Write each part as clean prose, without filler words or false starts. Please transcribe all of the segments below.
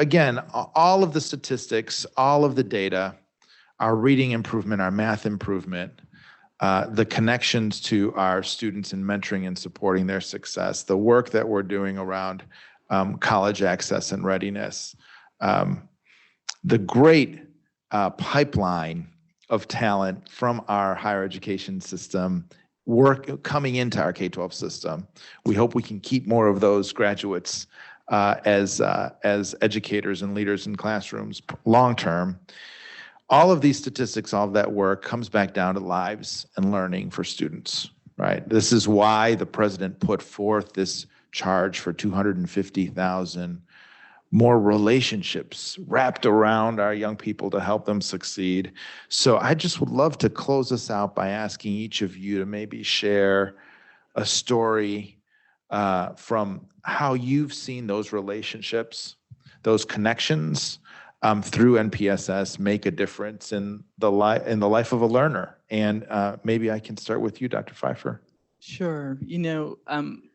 again, all of the statistics, all of the data, our reading improvement, our math improvement, the connections to our students in mentoring and supporting their success, the work that we're doing around college access and readiness, the great pipeline of talent from our higher education system coming into our K-12 system. We hope we can keep more of those graduates as educators and leaders in classrooms long term. All of these statistics, all of that work comes back down to lives and learning for students, right? This is why the president put forth this charge for 250,000 more relationships wrapped around our young people to help them succeed. So I just would love to close us out by asking each of you to maybe share a story from how you've seen those relationships, those connections, through NPSS make a difference in the life of a learner. And maybe I can start with you, Dr. Pfeifer. Sure. You know,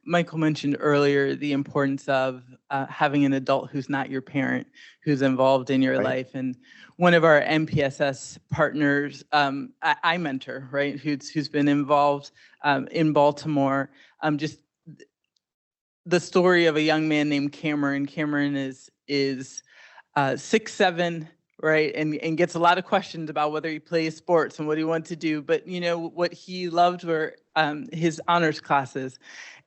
Michael mentioned earlier the importance of having an adult who's not your parent, who's involved in your life. And one of our NPSS partners, I mentor, right, who's been involved in Baltimore. Just the story of a young man named Cameron. Cameron is 6'7", right, and gets a lot of questions about whether he plays sports and what he wants to do. But you know what he loved were his honors classes,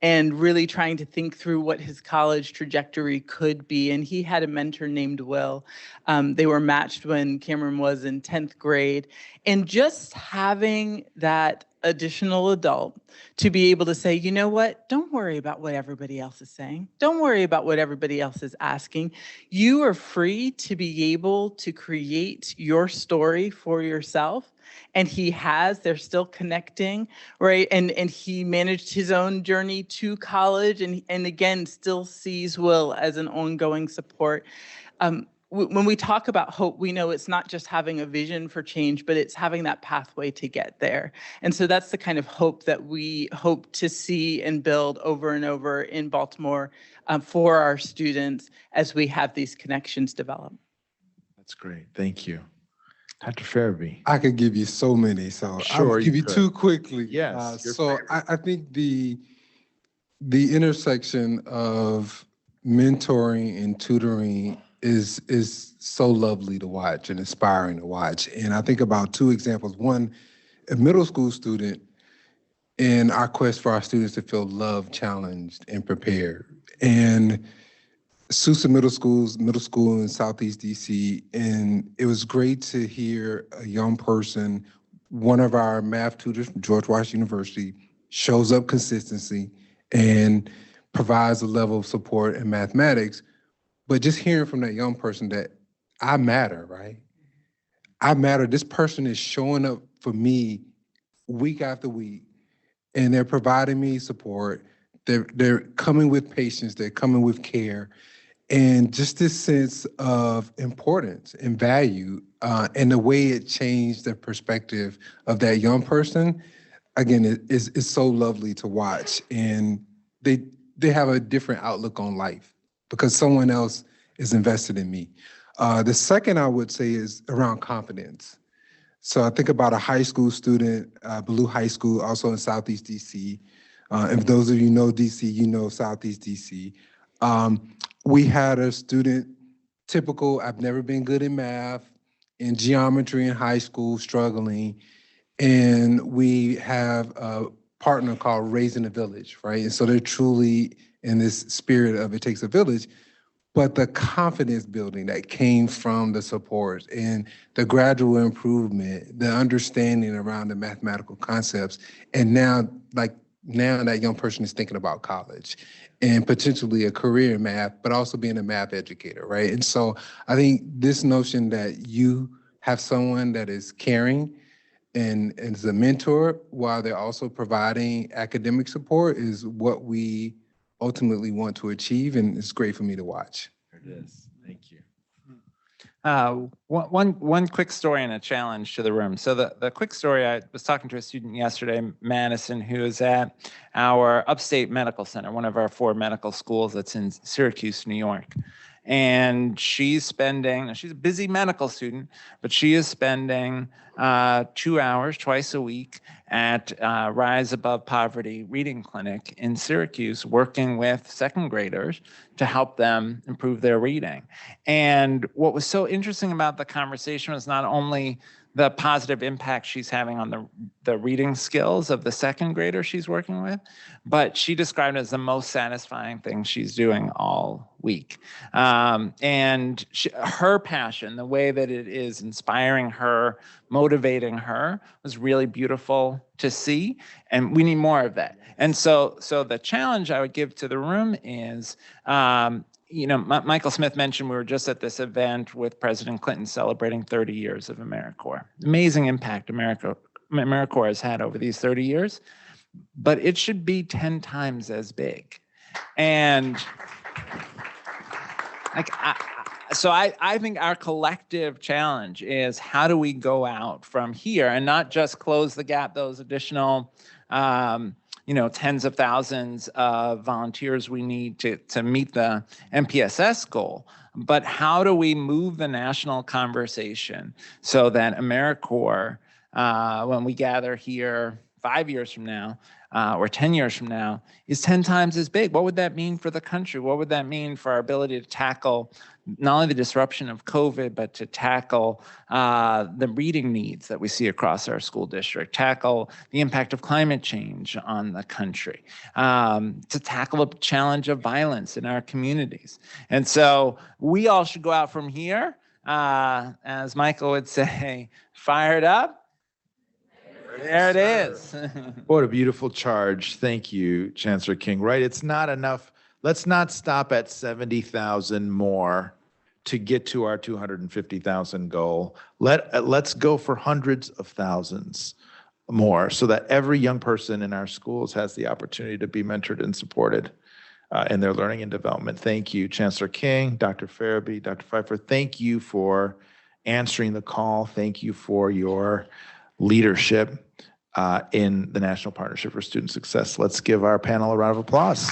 and really trying to think through what his college trajectory could be. And he had a mentor named Will. They were matched when Cameron was in 10th grade, and just having that additional adult to be able to say, you know what, don't worry about what everybody else is saying. Don't worry about what everybody else is asking. You are free to be able to create your story for yourself. And they're still connecting, right? And he managed his own journey to college, and again, still sees Will as an ongoing support. When we talk about hope, we know it's not just having a vision for change, but it's having that pathway to get there. And so that's the kind of hope that we hope to see and build over and over in Baltimore for our students as we have these connections develop. That's great. Thank you. Dr. Ferebee. I could give you so many, so sure, I'll give you two quickly. Yes. So I think the intersection of mentoring and tutoring is so lovely to watch and inspiring to watch. And I think about two examples. One, a middle school student in our quest for our students to feel loved, challenged, and prepared. And Sousa Middle School in Southeast DC, and it was great to hear a young person, one of our math tutors from George Washington University, shows up consistently and provides a level of support in mathematics. But just hearing from that young person that I matter, right? I matter. This person is showing up for me week after week, and they're providing me support. They're coming with patience. They're coming with care. And just this sense of importance and value, and the way it changed the perspective of that young person, again, it's so lovely to watch. And they have a different outlook on life because someone else is invested in me. The second I would say is around confidence. So I think about a high school student, Ballou High School, also in Southeast DC. If those of you know DC, you know Southeast DC. We had a student, typical, I've never been good in math, in geometry in high school, struggling. And we have a partner called Raising a Village, right? And so they're truly in this spirit of it takes a village. But the confidence building that came from the support and the gradual improvement, the understanding around the mathematical concepts, and now that young person is thinking about college and potentially a career in math, but also being a math educator, right? And so I think this notion that you have someone that is caring and is a mentor while they're also providing academic support is what we ultimately want to achieve, and it's great for me to watch. There it is. Thank you. One quick story and a challenge to the room. So the quick story, I was talking to a student yesterday, Madison, who is at our Upstate Medical Center, one of our 4 medical schools that's in Syracuse, New York. And she's spending, she's a busy medical student, but she is spending 2 hours twice a week at Rise Above Poverty Reading Clinic in Syracuse, working with second graders to help them improve their reading. And what was so interesting about the conversation was not only the positive impact she's having on the reading skills of the second grader she's working with, but she described it as the most satisfying thing she's doing all week. And her passion, the way that it is inspiring her, motivating her, was really beautiful to see, and we need more of that. And so the challenge I would give to the room is, Michael Smith mentioned we were just at this event with President Clinton celebrating 30 years of AmeriCorps. Amazing impact AmeriCorps has had over these 30 years, but it should be 10 times as big. And I think our collective challenge is, how do we go out from here and not just close the gap, those additional tens of thousands of volunteers we need to meet the NPSS goal, but how do we move the national conversation so that AmeriCorps, when we gather here 5 years from now, or 10 years from now, is 10 times as big? What would that mean for the country? What would that mean for our ability to tackle not only the disruption of COVID, but to tackle the reading needs that we see across our school district, tackle the impact of climate change on the country, to tackle the challenge of violence in our communities? And so we all should go out from here, as Michael would say, fired up. There it is. What a beautiful charge. Thank you, Chancellor King. Right, it's not enough. Let's not stop at 70,000 more to get to our 250,000 goal. Let's go for hundreds of thousands more so that every young person in our schools has the opportunity to be mentored and supported in their learning and development. Thank you, Chancellor King, Dr. Ferebee, Dr. Pfeifer. Thank you for answering the call. Thank you for your leadership in the National Partnership for Student Success. Let's give our panel a round of applause.